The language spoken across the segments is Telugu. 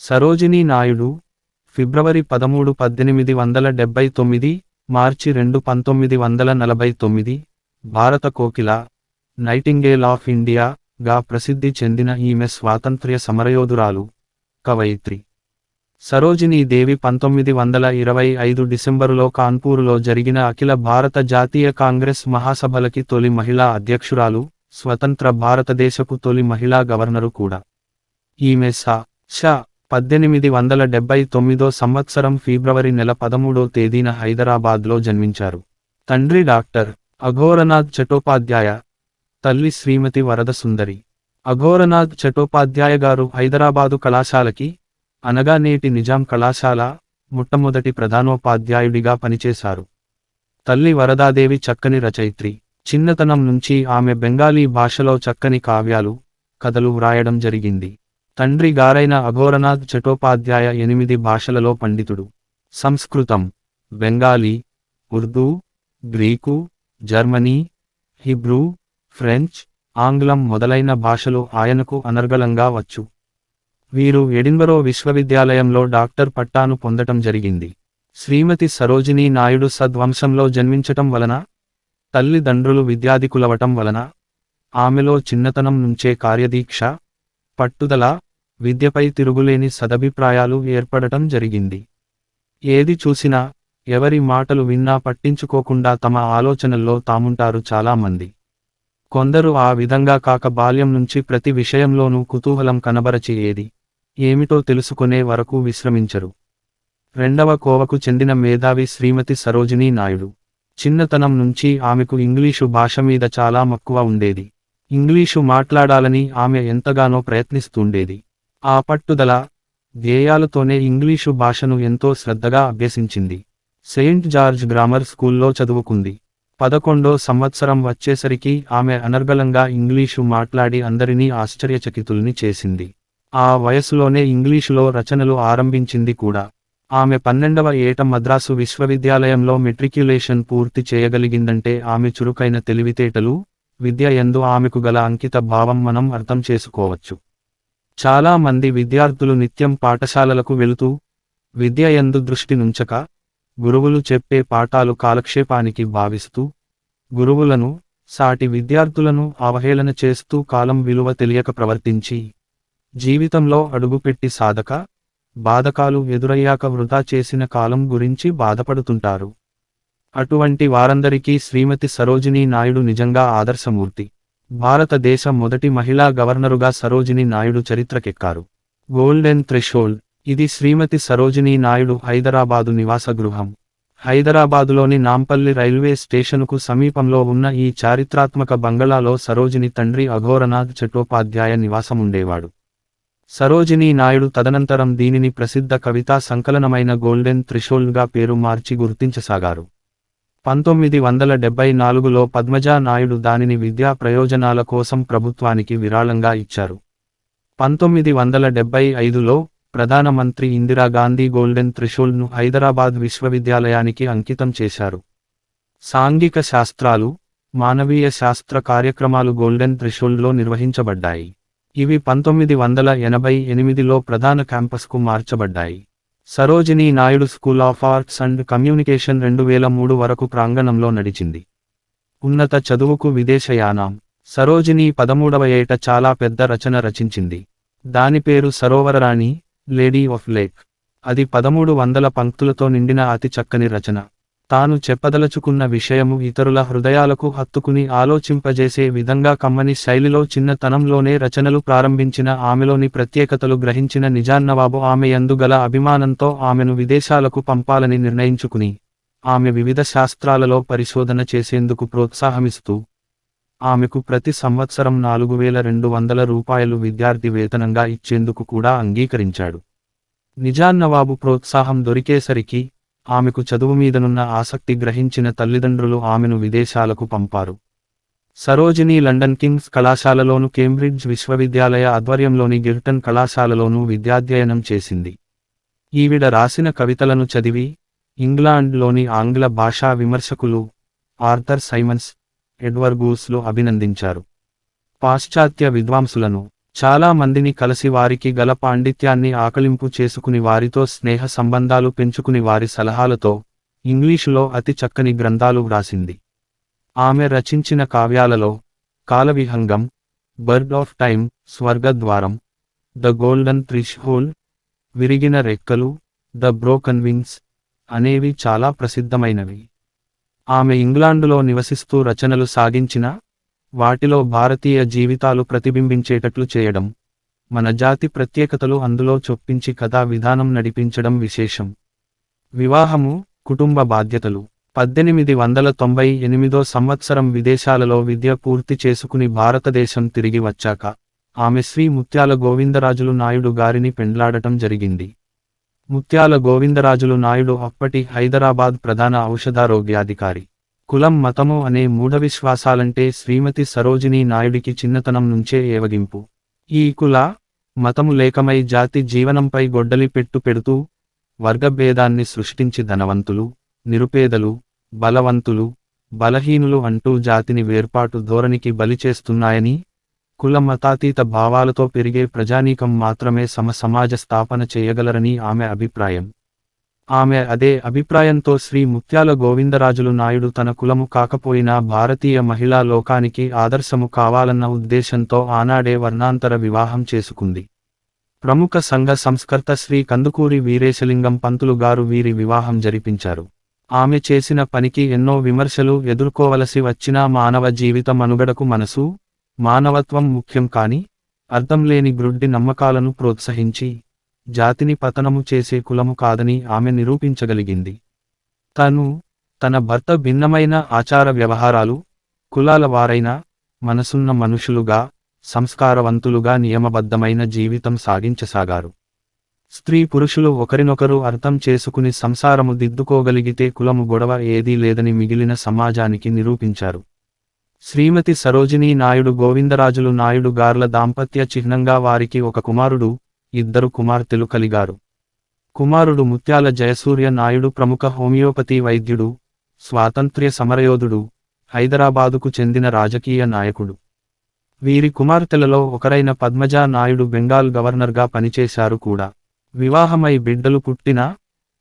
సరోజినీ నాయుడు, ఫిబ్రవరి 13, 1879, మార్చి 2, 1949, భారత కోకిల, నైటింగేల్ ఆఫ్ ఇండియా గా ప్రసిద్ధి చెందిన ఈమె స్వాతంత్ర్య సమరయోధురాలు, కవయిత్రి. సరోజినీ దేవి 1925 డిసెంబరులో కాన్పూరులో జరిగిన అఖిల భారత జాతీయ కాంగ్రెస్ మహాసభలకి తొలి మహిళా అధ్యక్షురాలు, స్వతంత్ర భారతదేశపు తొలి మహిళా గవర్నరు కూడా. ఈమె శ 1879 సంవత్సరం ఫిబ్రవరి నెల 13వ తేదీన హైదరాబాద్లో జన్మించారు. తండ్రి డాక్టర్ అఘోరనాథ్ చటోపాధ్యాయ, తల్లి శ్రీమతి వరద సుందరి. అఘోరనాథ్ చటోపాధ్యాయ గారు హైదరాబాదు కళాశాలకి, అనగా నేటి నిజాం కళాశాల, మొట్టమొదటి ప్రధానోపాధ్యాయుడిగా పనిచేశారు. తల్లి వరదాదేవి చక్కని రచయిత్రి. చిన్నతనం నుంచి ఆమె బెంగాలీ భాషలో చక్కని కావ్యాలు, కథలు వ్రాయడం జరిగింది. తండ్రి గారైన అఘోరనాథ్ చటోపాధ్యాయ 8 భాషలలో పండితుడు. సంస్కృతం, Bengali, Urdu, Greek, Germany, Hebrew, French, ఆంగ్లం మొదలైన భాషలు ఆయనకు అనర్గళంగా వచ్చు. వీరు ఎడిన్బరో విశ్వవిద్యాలయంలో డాక్టర్ పట్టాను పొందటం జరిగింది. శ్రీమతి సరోజినీ నాయుడు సద్వంశంలో జన్మించటం వలన, తల్లిదండ్రులు విద్యాధికులవటం వలన, ఆమెలో చిన్నతనం నుంచే కార్యదీక్ష, పట్టుదల, విద్యపై తిరుగులేని సదభిప్రాయాలు ఏర్పడటం జరిగింది. ఏది చూసినా, ఎవరి మాటలు విన్నా పట్టించుకోకుండా తమ ఆలోచనల్లో తాముంటారు చాలామంది. కొందరు ఆ విధంగా కాక బాల్యం నుంచి ప్రతి విషయంలోనూ కుతూహలం కనబరచి ఏది ఏమిటో తెలుసుకునే వరకు విశ్రమించరు. రెండవ కోవకు చెందిన మేధావి శ్రీమతి సరోజినీ నాయుడు. చిన్నతనం నుంచి ఆమెకు ఇంగ్లీషు భాష మీద చాలా మక్కువ ఉండేది. ఇంగ్లీషు మాట్లాడాలని ఆమె ఎంతగానో ప్రయత్నిస్తుండేది. ఆ పట్టుదల, ధ్యేయాలతోనే ఇంగ్లీషు భాషను ఎంతో శ్రద్ధగా అభ్యసించింది. సెయింట్ జార్జ్ గ్రామర్ స్కూల్లో చదువుకుంది. 11వ సంవత్సరం వచ్చేసరికి ఆమె అనర్గళంగా ఇంగ్లీషు మాట్లాడి అందరినీ ఆశ్చర్యచకితుల్ని చేసింది. ఆ వయసులోనే ఇంగ్లీషులో రచనలు ఆరంభించింది కూడా. ఆమె 12వ ఏట మద్రాసు విశ్వవిద్యాలయంలో మెట్రిక్యులేషన్ పూర్తి చేయగలిగిందంటే ఆమె చురుకైన తెలివితేటలు, విద్య యందు ఆమెకు గల అంకిత భావం మనం అర్థం చేసుకోవచ్చు. చాలా మంది విద్యార్థులు నిత్యం పాఠశాలలకు వెళుతూ, విద్య యందు దృష్టి నుంచక, గురువులు చెప్పే పాఠాలు కాలక్షేపానికి భావిస్తూ, గురువులను, సాటి విద్యార్థులను అవహేళన చేస్తూ కాలం విలువ తెలియక ప్రవర్తించి, జీవితంలో అడుగుపెట్టి సాధక, బాధకాలు ఎదురయ్యాక వృధా చేసిన కాలం గురించి బాధపడుతుంటారు. అటువంటి వారందరికీ శ్రీమతి సరోజినీ నాయుడు నిజంగా ఆదర్శమూర్తి. భారతదేశ మొదటి మహిళా గవర్నరుగా సరోజినీ నాయుడు చరిత్రకెక్కారు. Golden threshold. ఇది శ్రీమతి సరోజినీ నాయుడు హైదరాబాదు నివాస గృహం. హైదరాబాదులోని నాంపల్లి రైల్వే స్టేషనుకు సమీపంలో ఉన్న ఈ చారిత్రాత్మక బంగళాలో సరోజిని తండ్రి అఘోరనాథ్ చటోపాధ్యాయ నివాసముండేవాడు. సరోజినీ నాయుడు తదనంతరం దీనిని ప్రసిద్ధ కవితా సంకలనమైన గోల్డెన్ థ్రెషోల్డ్గా పేరు మార్చి గుర్తించసాగారు. 1974లో పద్మజా నాయుడు దానిని విద్యా ప్రయోజనాల కోసం ప్రభుత్వానికి విరాళంగా ఇచ్చారు. 1975లో ప్రధానమంత్రి ఇందిరాగాంధీ గోల్డెన్ థ్రెషోల్డ్ను హైదరాబాద్ విశ్వవిద్యాలయానికి అంకితం చేశారు. సాంఘిక శాస్త్రాలు, మానవీయ శాస్త్ర కార్యక్రమాలు గోల్డెన్ థ్రెషోల్డ్లో నిర్వహించబడ్డాయి. ఇవి 1988లో ప్రధాన క్యాంపస్కు మార్చబడ్డాయి. Sarojini Naidu school of arts and communication 2003 వరకు ప్రాంగణంలో నడిచింది. ఉన్నత చదువుకు విదేశయానం. సరోజినీ 13వ ఏట చాలా పెద్ద రచన రచించింది. దాని పేరు సరోవరరాణి, లేడీ ఆఫ్ లేక్. అది 1300 పంక్తులతో నిండిన అతి చక్కని రచన. తాను చెప్పదలుచుకున్న విషయము ఇతరుల హృదయాలకు హత్తుకుని ఆలోచింపజేసే విధంగా కమ్మని శైలిలో చిన్నతనంలోనే రచనలు ప్రారంభించిన ఆమెలోని ప్రత్యేకతలు గ్రహించిన నిజాన్నవాబు ఆమె యందు గల అభిమానంతో ఆమెను విదేశాలకు పంపాలని నిర్ణయించుకుని, ఆమె వివిధ శాస్త్రాలలో పరిశోధన చేసేందుకు ప్రోత్సాహమిస్తూ, ఆమెకు ప్రతి సంవత్సరం 4200 రూపాయలు విద్యార్థి వేతనంగా ఇచ్చేందుకు కూడా అంగీకరించాడు. నిజాన్నవాబు ప్రోత్సాహం దొరికేసరికి ఆమెకు చదువు మీదనున్న ఆసక్తి గ్రహించిన తల్లిదండ్రులు ఆమెను విదేశాలకు పంపారు. సరోజినీ లండన్ కింగ్స్ కళాశాలలోను కేంబ్రిడ్జ్ విశ్వవిద్యాలయ ఆధ్వర్యంలోని గిర్టన్ కళాశాలలోనూ విద్యాధ్యయనం చేసింది. ఈవిడ రాసిన కవితలను చదివి, ఇంగ్లాండ్లోని ఆంగ్ల భాషా విమర్శకులు ఆర్థర్ సైమన్స్, ఎడ్వర్డ్ గూస్లు అభినందించారు. పాశ్చాత్య విద్వాంసులను, చాలా మందిని కలిసి వారికి గల పాండిత్యాన్ని ఆకలింపు చేసుకుని వారితో స్నేహ సంబంధాలు పెంచుకుని వారి సలహాలతో ఇంగ్లీషులో అతి చక్కని గ్రంథాలు వ్రాసింది. ఆమె రచించిన కావ్యాలలో కాలవిహంగం, బర్డ్ ఆఫ్ టైమ్, స్వర్గద్వారం, ద గోల్డెన్ థ్రెష్హోల్డ్, విరిగిన రెక్కలు, ద బ్రోకన్ వింగ్స్ అనేవి చాలా ప్రసిద్ధమైనవి. ఆమె ఇంగ్లాండులో నివసిస్తూ రచనలు సాగించిన వాటిలో భారతీయ జీవితాలు ప్రతిబింబించేటట్లు చేయడం, మన జాతి ప్రత్యేకతలు అందులో చొప్పించి కథా విధానం నడిపించడం విశేషం. వివాహము, కుటుంబ బాధ్యతలు. 1898 సంవత్సరం విదేశాలలో విద్య పూర్తి చేసుకుని భారతదేశం తిరిగి వచ్చాక ఆమె శ్రీ ముత్యాల గోవిందరాజులు నాయుడు గారిని పెండ్లాడటం జరిగింది. ముత్యాల గోవిందరాజులు నాయుడు అప్పటి హైదరాబాద్ ప్రధాన ఔషధారోగ్యాధికారి. కులం మతము అనే మూఢవిశ్వాసాలంటే శ్రీమతి సరోజినీ నాయుడికి చిన్నతనం నుంచే ఏవగింపు. ఈ కుల మతము లేకమై జాతి జీవనంపై గొడ్డలి పెడుతూ వర్గభేదాన్ని సృష్టించి ధనవంతులు, నిరుపేదలు, బలవంతులు, బలహీనులు అంటూ జాతిని వేర్పాటు ధోరణికి బలిచేస్తున్నాయని, కుల మతాతీత భావాలతో పెరిగే ప్రజానీకం మాత్రమే సమాజ స్థాపన చేయగలరని ఆమె అభిప్రాయం. ఆమె అదే అభిప్రాయంతో శ్రీ ముత్యాల గోవిందరాజులు నాయుడు తన కులము కాకపోయినా భారతీయ మహిళా లోకానికి ఆదర్శము కావాలన్న ఉద్దేశంతో ఆనాడే వర్ణాంతర వివాహం చేసుకుంది. ప్రముఖ సంఘ సంస్కర్త శ్రీ కందుకూరి వీరేశలింగం పంతులు గారు వీరి వివాహం జరిపించారు. ఆమె చేసిన పనికి ఎన్నో విమర్శలు ఎదుర్కోవలసి వచ్చినా మానవ జీవిత మనుగడకు మనసు, మానవత్వం ముఖ్యం కాని, అర్థంలేని గ్రుడ్డి నమ్మకాలను ప్రోత్సహించి జాతిని పతనము చేసే కులము కాదని ఆమె నిరూపించగలిగింది. తన భర్త భిన్నమైన ఆచార వ్యవహారాలు, కులాల వారైనా మనసున్న మనుషులుగా, సంస్కారవంతులుగా నియమబద్ధమైన జీవితం సాగించసాగారు. స్త్రీ పురుషులు ఒకరినొకరు అర్థం చేసుకుని సంసారము దిద్దుకోగలిగితే కులము గొడవ ఏదీ లేదని మిగిలిన సమాజానికి నిరూపించారు. శ్రీమతి సరోజినీ నాయుడు గోవిందరాజులు నాయుడు గార్ల దాంపత్య చిహ్నంగా వారికి ఒక కుమారుడు, 2 కుమార్తెలు కలిగారు. కుమారుడు ముత్యాల జయసూర్య నాయుడు ప్రముఖ హోమియోపతి వైద్యుడు, స్వాతంత్ర్య సమరయోధుడు, హైదరాబాదుకు చెందిన రాజకీయ నాయకుడు. వీరి కుమార్తెలలో ఒకరైన పద్మజా నాయుడు బెంగాల్ గవర్నర్గా పనిచేశారు కూడా. వివాహమై బిడ్డలు పుట్టినా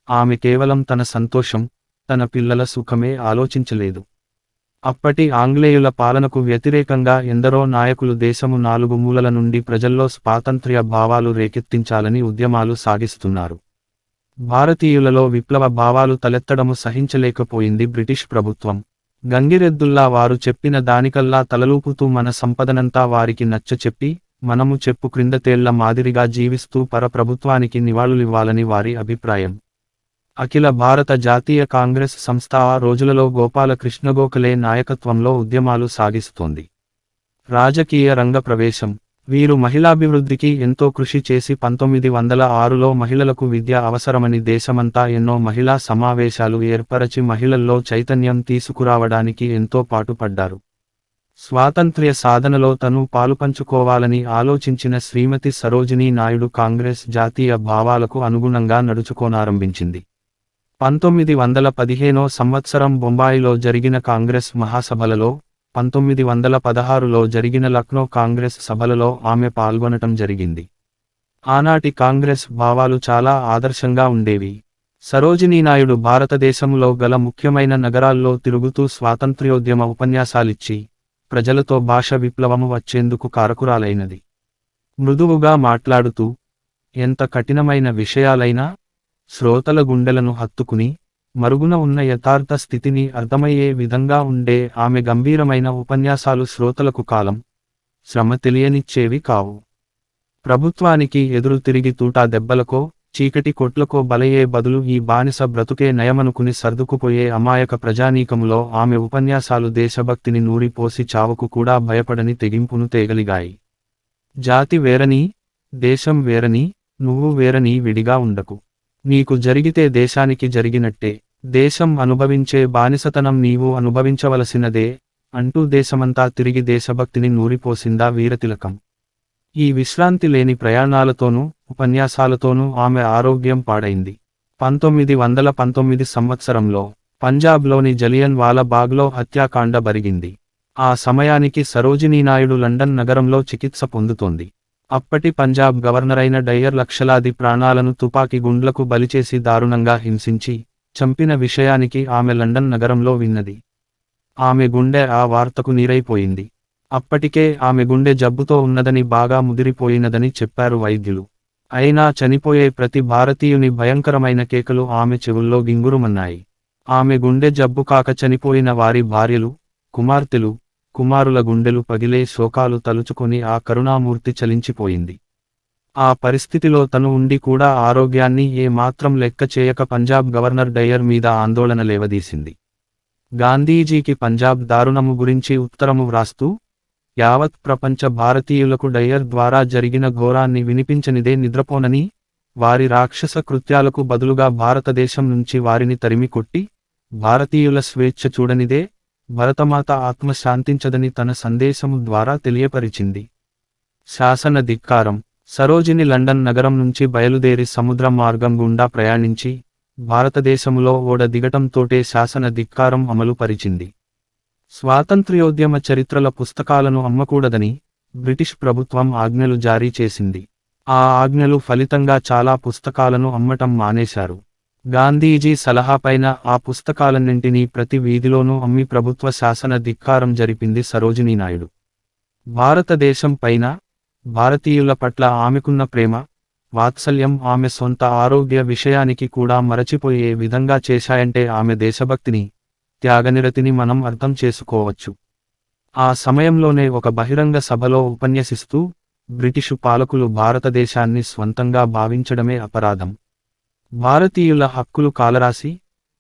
ఆమె కేవలం తన సంతోషం, తన పిల్లల సుఖమే ఆలోచించలేదు. అప్పటి ఆంగ్లేయుల పాలనకు వ్యతిరేకంగా ఎందరో నాయకులు దేశము 4 మూలల నుండి ప్రజల్లో స్వాతంత్ర్య భావాలు రేకెత్తించాలని ఉద్యమాలు సాగిస్తున్నారు. భారతీయులలో విప్లవ భావాలు తలెత్తడము సహించలేకపోయింది బ్రిటిష్ ప్రభుత్వం. గంగిరెద్దుల్లా వారు చెప్పిన దానికల్లా తలలూపుతూ మన సంపదనంతా వారికి నచ్చచెప్పి, మనము చెప్పు క్రిందతేళ్ల మాదిరిగా జీవిస్తూ పరప్రభుత్వానికి నివాళులివ్వాలని వారి అభిప్రాయం. అఖిల భారత జాతీయ కాంగ్రెస్ సంస్థ ఆ రోజులలో గోపాలకృష్ణ గోఖలే నాయకత్వంలో ఉద్యమాలు సాగిస్తోంది. రాజకీయ రంగ ప్రవేశం. వీరు మహిళాభివృద్ధికి ఎంతో కృషి చేసి 1906లో మహిళలకు విద్య అవసరమని దేశమంతా ఎన్నో మహిళా సమావేశాలు ఏర్పరచి మహిళల్లో చైతన్యం తీసుకురావడానికి ఎంతో పాటుపడ్డారు. స్వాతంత్ర్య సాధనలో తను పాలుపంచుకోవాలని ఆలోచించిన శ్రీమతి సరోజినీ నాయుడు కాంగ్రెస్ జాతీయ భావాలకు అనుగుణంగా నడుచుకోనారంభించింది. 1915 సంవత్సరం బొంబాయిలో జరిగిన కాంగ్రెస్ మహాసభలలో, 1916లో జరిగిన లక్నో కాంగ్రెస్ సభలలో ఆమె పాల్గొనటం జరిగింది. ఆనాటి కాంగ్రెస్ భావాలు చాలా ఆదర్శంగా ఉండేవి. సరోజినీనాయుడు భారతదేశంలో గల ముఖ్యమైన నగరాల్లో తిరుగుతూ స్వాతంత్ర్యోద్యమ ఉపన్యాసాలిచ్చి ప్రజలతో భాష విప్లవము వచ్చేందుకు కారకురాలైనది. మృదువుగా మాట్లాడుతూ ఎంత కఠినమైన విషయాలైనా శ్రోతల గుండెలను హత్తుకుని మరుగున ఉన్న యథార్థ స్థితిని అర్థమయ్యే విధంగా ఉండే ఆమె గంభీరమైన ఉపన్యాసాలు శ్రోతలకు కాలం, శ్రమ తెలియనిచ్చేవి కావు. ప్రభుత్వానికి ఎదురు తిరిగి తూటా దెబ్బలకో, చీకటి కొట్లకో బలయ్యే బదులు ఈ బానిస బ్రతుకే నయమనుకుని సర్దుకుపోయే అమాయక ప్రజానీకములో ఆమె ఉపన్యాసాలు దేశభక్తిని నూరిపోసి చావుకు కూడా భయపడని తెగింపును తేగలిగాయి. జాతి వేరని, దేశం వేరని, నువ్వు వేరని విడిగా ఉండకు. నీకు జరిగితే దేశానికి జరిగినట్టే, దేశం అనుభవించే బానిసతనం నీవు అనుభవించవలసినదే అంటూ దేశమంతా తిరిగి దేశభక్తిని నూరిపోసిందా వీరతిలకం. ఈ విశ్రాంతి లేని ప్రయాణాలతోనూ ఉపన్యాసాలతోనూ ఆమె ఆరోగ్యం పాడైంది. 1919 సంవత్సరంలో పంజాబ్లోని జలియన్ వాలా బాగ్లో హత్యాకాండ జరిగింది. ఆ సమయానికి సరోజినీనాయుడు లండన్ నగరంలో చికిత్స పొందుతోంది. అప్పటి పంజాబ్ గవర్నరైన డయ్యర్ లక్షలాది ప్రాణాలను తుపాకీ గుండ్లకు బలిచేసి దారుణంగా హింసించి చంపిన విషయానికి ఆమె లండన్ నగరంలో విన్నది. ఆమె గుండె ఆ వార్తకు నీరైపోయింది. అప్పటికే ఆమె గుండె జబ్బుతో ఉన్నదని, బాగా ముదిరిపోయినదని చెప్పారు వైద్యులు. అయినా చనిపోయే ప్రతి భారతీయుని భయంకరమైన కేకలు ఆమె చెవుల్లో గింగురుమన్నాయి. ఆమె గుండె జబ్బు కాక చనిపోయిన వారి భార్యలు, కుమార్తెలు, కుమారుల గుండెలు పగిలే శోకాలు తలుచుకొని ఆ కరుణామూర్తి చలించిపోయింది. ఆ పరిస్థితిలో తను ఉండి కూడా ఆరోగ్యాన్ని ఏ మాత్రం లెక్క చేయక పంజాబ్ గవర్నర్ డయ్యర్ మీద ఆందోళన లేవదీసింది. గాంధీజీకి పంజాబ్ దారుణము గురించి ఉత్తరము వ్రాస్తూ, యావత్ ప్రపంచ భారతీయులకు డయ్యర్ ద్వారా జరిగిన ఘోరాన్ని వినిపించనిదే నిద్రపోనని, వారి రాక్షస కృత్యాలకు బదులుగా భారతదేశం నుంచి వారిని తరిమి కొట్టి, భారతీయుల స్వేచ్ఛ చూడనిదే, భరతమాత ఆత్మ శాంతించదని తన సందేశము ద్వారా తెలియపరిచింది. శాసన ధిక్కారం. సరోజిని లండన్ నగరం నుంచి బయలుదేరి సముద్ర మార్గం గుండా ప్రయాణించి, భారతదేశములో ఓడ దిగటంతోటే శాసన ధిక్కారం అమలు పరిచింది. స్వాతంత్ర్యోద్యమ చరిత్రల పుస్తకాలను అమ్మకూడదని బ్రిటిష్ ప్రభుత్వం ఆజ్ఞలు జారీ చేసింది. ఆ ఆజ్ఞలు ఫలితంగా చాలా పుస్తకాలను అమ్మటం మానేశారు. గాంధీజీ సలహాపైన ఆ పుస్తకాలన్నింటినీ ప్రతి వీధిలోనూ అమ్మి ప్రభుత్వ శాసన ధిక్కారం జరిపింది సరోజినీ నాయుడు. భారతదేశం పైన, భారతీయుల పట్ల ఆమెకున్న ప్రేమ, వాత్సల్యం ఆమె సొంత ఆరోగ్య విషయానికి కూడా మరచిపోయే విధంగా చేశాయంటే ఆమె దేశభక్తిని, త్యాగనిరతిని మనం అర్థం చేసుకోవచ్చు. ఆ సమయంలోనే ఒక బహిరంగ సభలో ఉపన్యసిస్తూ, బ్రిటిషు పాలకులు భారతదేశాన్ని స్వంతంగా భావించడమే అపరాధం, భారతీయుల హక్కులు కాలరాసి,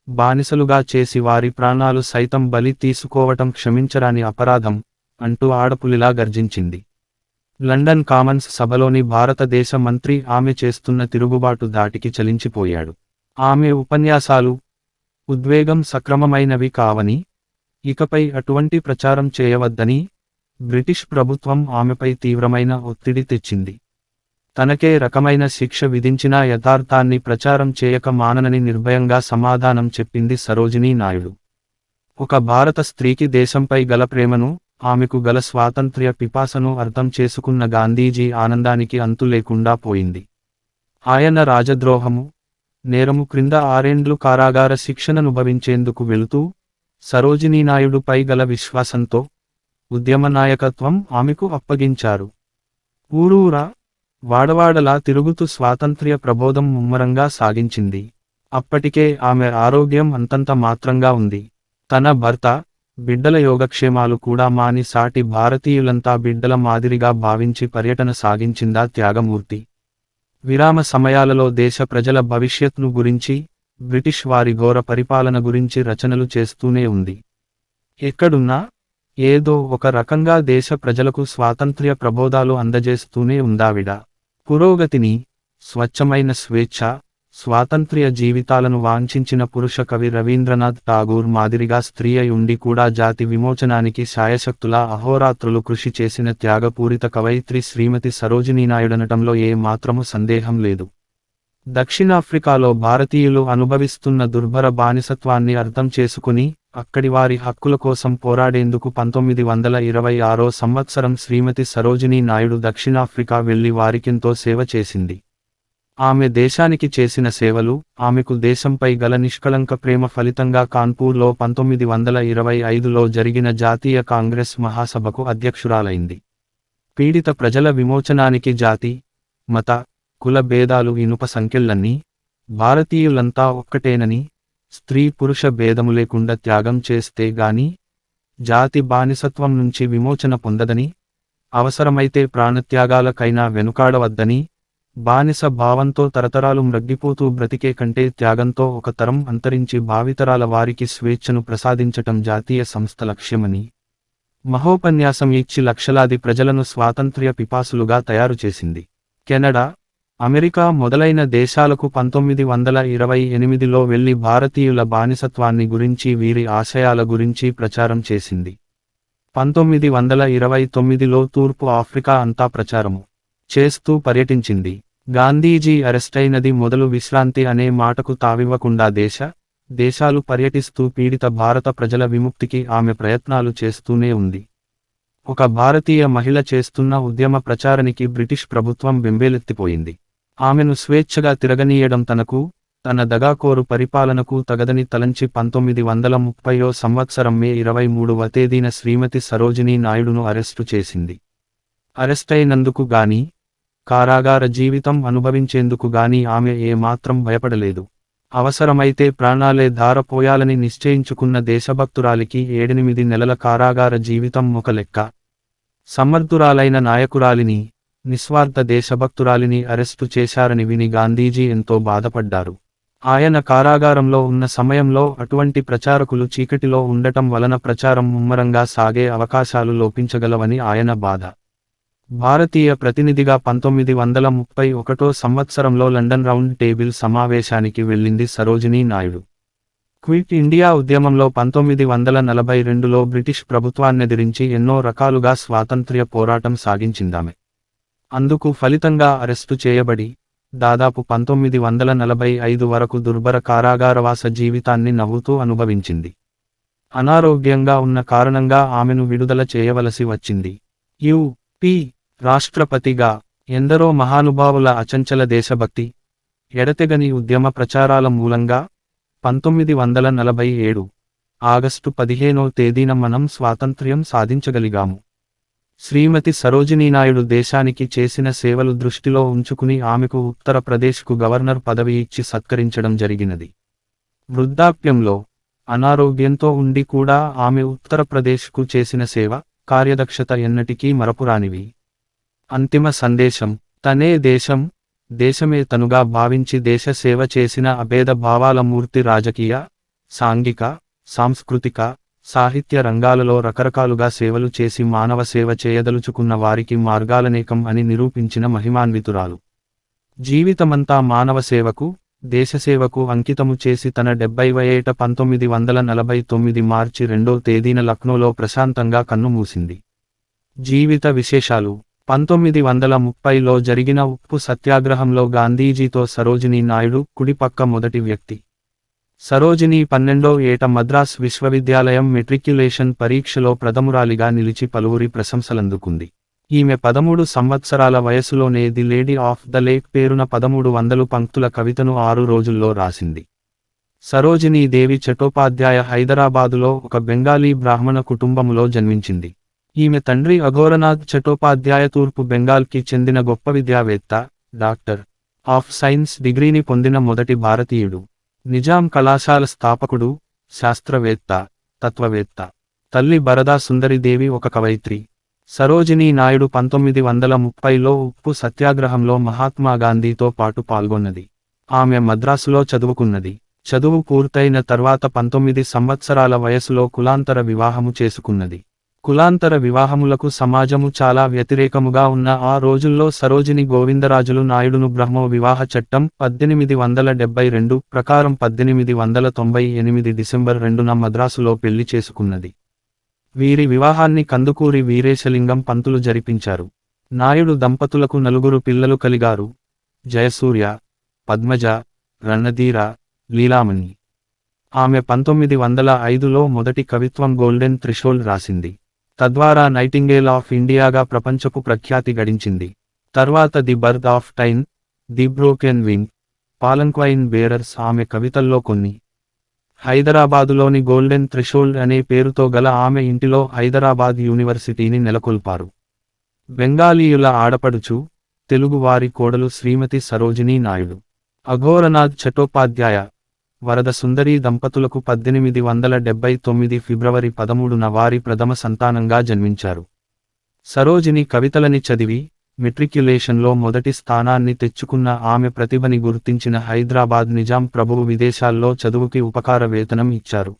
బానిసలుగా చేసి వారి ప్రాణాలు సైతం బలి తీసుకోవటం క్షమించరాని అపరాధం అంటూ ఆడపులిలా గర్జించింది. లండన్ కామన్స్ సభలోని భారతదేశ మంత్రి ఆమె చేస్తున్న తిరుగుబాటు దాటికి చలించిపోయాడు. ఆమె ఉపన్యాసాలు, ఉద్వేగం సక్రమమైనవి కావని, ఇకపై అటువంటి ప్రచారం చేయవద్దని బ్రిటిష్ ప్రభుత్వం ఆమెపై తీవ్రమైన ఒత్తిడి తెచ్చింది. తనకే రకమైన శిక్ష విధించినా యథార్థాన్ని ప్రచారం చేయక మాననని నిర్భయంగా సమాధానం చెప్పింది సరోజినీ నాయుడు. ఒక భారత స్త్రీకి దేశంపై గల ప్రేమను, ఆమెకు గల స్వాతంత్ర్య పిపాసను అర్థం చేసుకున్న గాంధీజీ ఆనందానికి అంతు లేకుండా పోయింది. ఆయన రాజద్రోహము, నేరము క్రింద 6 ఏండ్లు కారాగార శిక్షననుభవించేందుకు వెళుతూ, సరోజినీనాయుడుపై గల విశ్వాసంతో ఉద్యమ నాయకత్వం ఆమెకు అప్పగించారు. ఊరూరా, వాడవాడలా తిరుగుతూ స్వాతంత్ర్య ప్రబోధం ముమ్మరంగా సాగించింది. అప్పటికే ఆమె ఆరోగ్యం అంతంత మాత్రంగా ఉంది. తన భర్త, బిడ్డల యోగక్షేమాలు కూడా మాని సాటి భారతీయులంతా బిడ్డల మాదిరిగా భావించి పర్యటన సాగించిందా త్యాగమూర్తి. విరామ సమయాలలో దేశ ప్రజల భవిష్యత్ను గురించి, బ్రిటిష్ వారి ఘోర పరిపాలన గురించి రచనలు చేస్తూనే ఉంది. ఎక్కడున్నా, ఏదో ఒక రకంగా దేశ ప్రజలకు స్వాతంత్ర్య ప్రబోధాలు అందజేస్తూనే ఉందావిడ. పురోగతిని, స్వచ్ఛమైన స్వేచ్ఛ, స్వాతంత్ర్య జీవితాలను వాంఛించిన పురుష కవి రవీంద్రనాథ్ ఠాగూర్ మాదిరిగా స్త్రీ అయి ఉండి కూడా జాతి విమోచనానికి శాయశక్తులా అహోరాత్రులు కృషి చేసిన త్యాగపూరిత కవయిత్రి శ్రీమతి సరోజినీనాయుడనటంలో ఏ మాత్రము సందేహం లేదు. దక్షిణాఫ్రికాలో భారతీయులు అనుభవిస్తున్న దుర్భర బానిసత్వాన్ని అర్థం చేసుకుని, అక్కడి వారి హక్కుల కోసం పోరాడేందుకు 1926 సంవత్సరం శ్రీమతి సరోజినీ నాయుడు దక్షిణాఫ్రికా వెళ్లి వారికెంతో సేవ చేసింది. ఆమె దేశానికి చేసిన సేవలు, ఆమెకు దేశంపై గల నిష్కళంక ప్రేమ ఫలితంగా కాన్పూర్లో 1925లో జరిగిన జాతీయ కాంగ్రెస్ మహాసభకు అధ్యక్షురాలైంది. పీడిత ప్రజల విమోచనానికి జాతి, మత, కుల భేదాలు ఇనుప సంకెళ్లన్నీ, భారతీయులంతా ఒక్కటేనని, స్త్రీ పురుష భేదము లేకుండా త్యాగం చేస్తే గాని జాతి బానిసత్వం నుంచి విమోచన పొందదని, అవసరమైతే ప్రాణత్యాగాలకైనా వెనుకాడవద్దని, బానిస భావంతో తరతరాలు మ్రగ్గిపోతూ బ్రతికే కంటే త్యాగంతో ఒక తరం అంతరించి భావితరాల వారికి స్వేచ్ఛను ప్రసాదించటం జాతీయ సంస్థ లక్ష్యమని మహోపన్యాసం ఇచ్చి లక్షలాది ప్రజలను స్వాతంత్ర్య పిపాసులుగా తయారు చేసింది. కెనడా, అమెరికా మొదలైన దేశాలకు 1928లో వెళ్లి భారతీయుల బానిసత్వాన్ని గురించి, వీరి ఆశయాల గురించి ప్రచారం చేసింది. 1929లో తూర్పు ఆఫ్రికా అంతా ప్రచారము చేస్తూ పర్యటించింది. గాంధీజీ అరెస్టైనది మొదలు విశ్రాంతి అనే మాటకు తావివ్వకుండా దేశాలు పర్యటిస్తూ పీడిత భారత ప్రజల విముక్తికి ఆమె ప్రయత్నాలు చేస్తూనే ఉంది. ఒక భారతీయ మహిళ చేస్తున్న ఉద్యమ ప్రచారానికి బ్రిటిష్ ప్రభుత్వం బెంబేలెత్తిపోయింది. ఆమెను స్వేచ్ఛగా తిరగనీయడం తనకు, తన దగాకోరు పరిపాలనకు తగదని తలంచి 1930వ సంవత్సరం మే 23వ తేదీన శ్రీమతి సరోజినీ నాయుడును అరెస్టు చేసింది. అరెస్టైనందుకు గాని, కారాగార జీవితం అనుభవించేందుకు గాని ఆమె ఏమాత్రం భయపడలేదు. అవసరమైతే ప్రాణాలే ధారపోయాలని నిశ్చయించుకున్న దేశభక్తురాలికి 8 నెలల కారాగార జీవితం ఒక లెక్క. సమర్థురాలైన నాయకురాలిని, నిస్వార్థ దేశభక్తురాలిని అరెస్టు చేశారని విని గాంధీజీ ఎంతో బాధపడ్డారు. ఆయన కారాగారంలో ఉన్న సమయంలో అటువంటి ప్రచారకులు చీకటిలో ఉండటం వలన ప్రచారం ముమ్మరంగా సాగే అవకాశాలు లోపించగలవని ఆయన బాధ. భారతీయ ప్రతినిధిగా 1931 సంవత్సరంలో లండన్ రౌండ్ టేబుల్ సమావేశానికి వెళ్ళింది సరోజినీ నాయుడు. క్విట్ ఇండియా ఉద్యమంలో 1942లో బ్రిటిష్ ప్రభుత్వాన్నెదిరించి ఎన్నో రకాలుగా స్వాతంత్ర్య పోరాటం సాగించిందామె. అందుకు ఫలితంగా అరెస్టు చేయబడి, దాదాపు 1945 వరకు దుర్భర కారాగారవాస జీవితాన్ని నవ్వుతూ అనుభవించింది. అనారోగ్యంగా ఉన్న కారణంగా ఆమెను విడుదల చేయవలసి వచ్చింది. యు.పి. రాష్ట్రపతిగా ఎందరో మహానుభావుల అచంచల దేశభక్తి, ఎడతెగని ఉద్యమ ప్రచారాల మూలంగా 1947 ఆగస్టు 15వ తేదీన మనం స్వాతంత్ర్యం సాధించగలిగాము. శ్రీమతి సరోజినీనాయుడు దేశానికి చేసిన సేవలు దృష్టిలో ఉంచుకుని ఆమెకు ఉత్తరప్రదేశ్కు గవర్నర్ పదవి ఇచ్చి సత్కరించడం జరిగినది. వృద్ధాప్యంలో, అనారోగ్యంతో ఉండి కూడా ఆమె ఉత్తరప్రదేశ్కు చేసిన సేవ, కార్యదక్షత ఎన్నటికీ మరపురానివి. అంతిమ సందేశం: తనే దేశం, దేశమే తనుగా భావించి దేశ సేవ చేసిన అభేద భావాల మూర్తి. రాజకీయ, సాంఘిక, సాంస్కృతిక, సాహిత్య రంగాలలో రకరకాలుగా సేవలు చేసి మానవ సేవ చేయదలుచుకున్న వారికి మార్గాలనేకం అని నిరూపించిన మహిమాన్వితురాలు. జీవితమంతా మానవ సేవకు, దేశసేవకు అంకితము చేసి తన 70వ ఏట 1949 మార్చి 2వ తేదీన లక్నోలో ప్రశాంతంగా కన్నుమూసింది. జీవిత విశేషాలు: 1930లో జరిగిన ఉప్పు సత్యాగ్రహంలో గాంధీజీతో సరోజినీ నాయుడు కుడిపక్క మొదటి వ్యక్తి. సరోజినీ 12వ ఏట మద్రాస్ విశ్వవిద్యాలయం మెట్రిక్యులేషన్ పరీక్షలో ప్రథమురాలిగా నిలిచి పలువురి ప్రశంసలందుకుంది. ఈమె 13 సంవత్సరాల వయసులోనే the lady of the lake పేరున 1300 పంక్తుల కవితను 6 రోజుల్లో రాసింది. సరోజినీ దేవి చటోపాధ్యాయ హైదరాబాదులో ఒక బెంగాలీ బ్రాహ్మణ కుటుంబములో జన్మించింది. ఈమె తండ్రి అఘోరనాథ్ చటోపాధ్యాయ తూర్పు బెంగాల్కి చెందిన గొప్ప విద్యావేత్త, డాక్టర్ ఆఫ్ సైన్స్ డిగ్రీని పొందిన మొదటి భారతీయుడు. నిజాం కళాశాల స్థాపకుడు, శాస్త్రవేత్త, తత్వవేత్త. తల్లి బరదా సుందరిదేవి ఒక కవయిత్రి. సరోజినీ నాయుడు 1930లో ఉప్పు సత్యాగ్రహంలో మహాత్మాగాంధీతో పాటు పాల్గొన్నది. ఆమె మద్రాసులో చదువుకున్నది. చదువు పూర్తయిన తర్వాత 19 సంవత్సరాల వయసులో కులాంతర వివాహము చేసుకున్నది. కులాంతర వివాహములకు సమాజము చాలా వ్యతిరేకముగా ఉన్న ఆ రోజుల్లో సరోజిని గోవిందరాజులు నాయుడును బ్రహ్మో వివాహ చట్టం 1872 ప్రకారం 1898 డిసెంబర్ 2న మద్రాసులో పెళ్లి చేసుకున్నది. వీరి వివాహాన్ని కందుకూరి వీరేశలింగం పంతులు జరిపించారు. నాయుడు దంపతులకు 4 పిల్లలు కలిగారు: జయసూర్య, పద్మజ, రణధీర, లీలామణి. ఆమె 1905లో మొదటి కవిత్వం గోల్డెన్ థ్రెషోల్డ్ రాసింది. తద్వారా నైటింగేల్ ఆఫ్ ఇండియాగా ప్రపంచపు ప్రఖ్యాతి గడించింది. తర్వాత the birth of time, the broken wing, palanquin bearers ఆమె కవితల్లో కొన్ని. హైదరాబాదులోని గోల్డెన్ థ్రెషోల్డ్ అనే పేరుతో గల ఆమె ఇంటిలో హైదరాబాద్ యూనివర్సిటీని నెలకొల్పారు. బెంగాలీయుల ఆడపడుచు, తెలుగువారి కోడలు శ్రీమతి సరోజినీ నాయుడు. అఘోరనాథ్ చటోపాధ్యాయ, వరద సుందరీ దంపతులకు 1879 ఫిబ్రవరి 13న వారి ప్రథమ సంతానంగా జన్మించారు. సరోజిని కవితలని చదివి, మెట్రిక్యులేషన్లో మొదటి స్థానాన్ని తెచ్చుకున్న ఆమె ప్రతిభని గుర్తించిన హైదరాబాద్ నిజాం ప్రభువు విదేశాల్లో చదువుకి ఉపకార వేతనం ఇచ్చారు.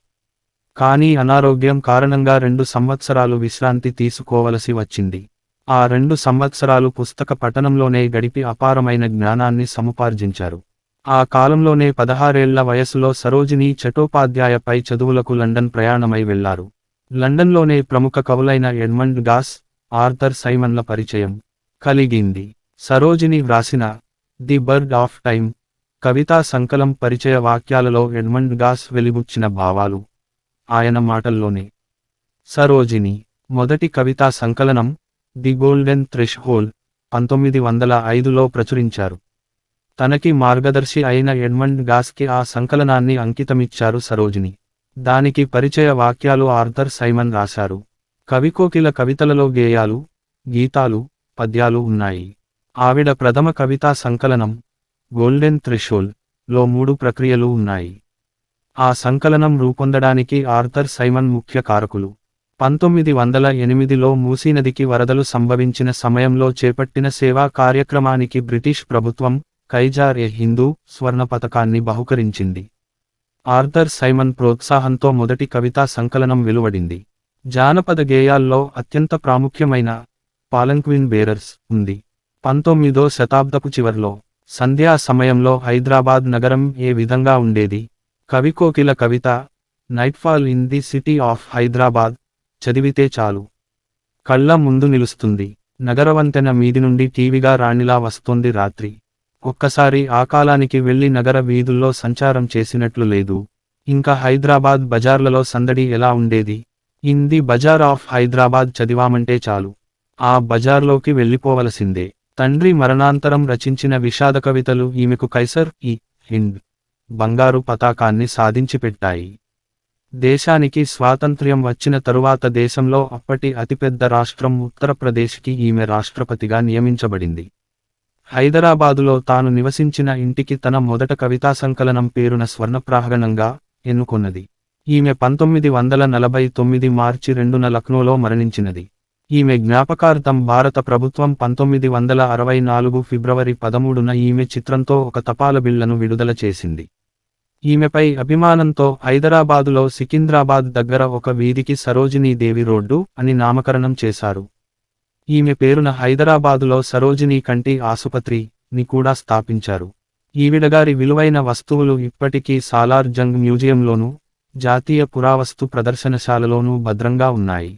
కానీ అనారోగ్యం కారణంగా 2 సంవత్సరాలు విశ్రాంతి తీసుకోవలసి వచ్చింది. ఆ 2 సంవత్సరాలు పుస్తక పఠనంలోనే గడిపి అపారమైన జ్ఞానాన్ని సముపార్జించారు. ఆ కాలంలోనే 16 ఏళ్ల వయసులో సరోజినీ చటోపాధ్యాయపై చదువులకు లండన్ ప్రయాణమై వెళ్లారు. లండన్లోనే ప్రముఖ కవులైన ఎడ్మండ్ గాస్, ఆర్థర్ సైమన్ల పరిచయం కలిగింది. సరోజిని వ్రాసిన ది బర్డ్ ఆఫ్ టైమ్ కవితా సంకలం పరిచయ వాక్యాలలో ఎడ్మండ్ గాస్ వెలిబుచ్చిన భావాలు ఆయన మాటల్లోనే. సరోజిని మొదటి కవితా సంకలనం ది గోల్డెన్ థ్రెష్హోల్డ్ 1905లో ప్రచురించారు. తనకి మార్గదర్శి అయిన ఎడ్మండ్ గాస్కి ఆ సంకలనాన్ని అంకితమిచ్చారు సరోజిని. దానికి పరిచయ వాక్యాలు ఆర్థర్ సైమన్ రాశారు. కవికోకిల కవితలలో గేయాలు, గీతాలు, పద్యాలు ఉన్నాయి. ఆవిడ ప్రథమ కవితా సంకలనం గోల్డెన్ థ్రెష్హోల్డ్ లో 3 ప్రక్రియలు ఉన్నాయి. ఆ సంకలనం రూపొందడానికి ఆర్థర్ సైమన్ ముఖ్య కారకులు. 1908లో మూసీనదికి వరదలు సంభవించిన సమయంలో చేపట్టిన సేవా కార్యక్రమానికి బ్రిటిష్ ప్రభుత్వం కైజార్-ఎ-హిందూ స్వర్ణ పతకాన్ని బహుకరించింది. ఆర్థర్ సైమన్ ప్రోత్సాహంతో మొదటి కవితా సంకలనం వెలువడింది. జానపద గేయాల్లో అత్యంత ప్రాముఖ్యమైన పాలంక్విన్ బేరర్స్ ఉంది. 19వ శతాబ్దపు చివర్లో సంధ్యా సమయంలో హైదరాబాద్ నగరం ఏ విధంగా ఉండేది? కవికోకిల కవిత nightfall in the city of Hyderabad చదివితే చాలు కళ్ళ ముందు నిలుస్తుంది. నగరవంతెన మీది నుండి టీవీగా రాణిలా వస్తోంది రాత్రి. ఒక్కసారి ఆ కాలానికి వెళ్లి నగర వీధుల్లో సంచారం చేసినట్లు లేదు. ఇంకా హైదరాబాద్ బజార్లలో సందడి ఎలా ఉండేది? In the bazaar of Hyderabad చదివామంటే చాలు ఆ బజార్లోకి వెళ్ళిపోవలసిందే. తండ్రి మరణాంతరం రచించిన విషాద కవితలు ఈమెకు కైసర్-ఇ-హింద్ బంగారు పతాకాన్ని సాధించిపెట్టాయి. దేశానికి స్వాతంత్ర్యం వచ్చిన తరువాత దేశంలో అప్పటి అతిపెద్ద రాష్ట్రం ఉత్తరప్రదేశ్కి ఈమె రాష్ట్రపతిగా నియమించబడింది. హైదరాబాదులో తాను నివసించిన ఇంటికి తన మొదట కవితా సంకలనం పేరున స్వర్ణప్రాహగణంగా ఎన్నుకొన్నది. ఈమె 1949 మార్చి 2న లక్నోలో మరణించినది. ఈమె జ్ఞాపకార్థం భారత ప్రభుత్వం 1964 ఫిబ్రవరి 13న ఈమె చిత్రంతో ఒక తపాల బిళ్లను విడుదల చేసింది. ఈమెపై అభిమానంతో హైదరాబాదులో సికింద్రాబాద్ దగ్గర ఒక వీధికి సరోజినీదేవి రోడ్డు అని నామకరణం చేశారు. ఈమె పేరున హైదరాబాదులో సరోజినీ కంటి ఆసుపత్రి ని కూడా స్థాపించారు. ఈవిడగారి విలువైన వస్తువులు ఇప్పటికీ సాలార్ జంగ్ మ్యూజియంలోనూ, జాతీయ పురావస్తు ప్రదర్శనశాలలోనూ భద్రంగా ఉన్నాయి.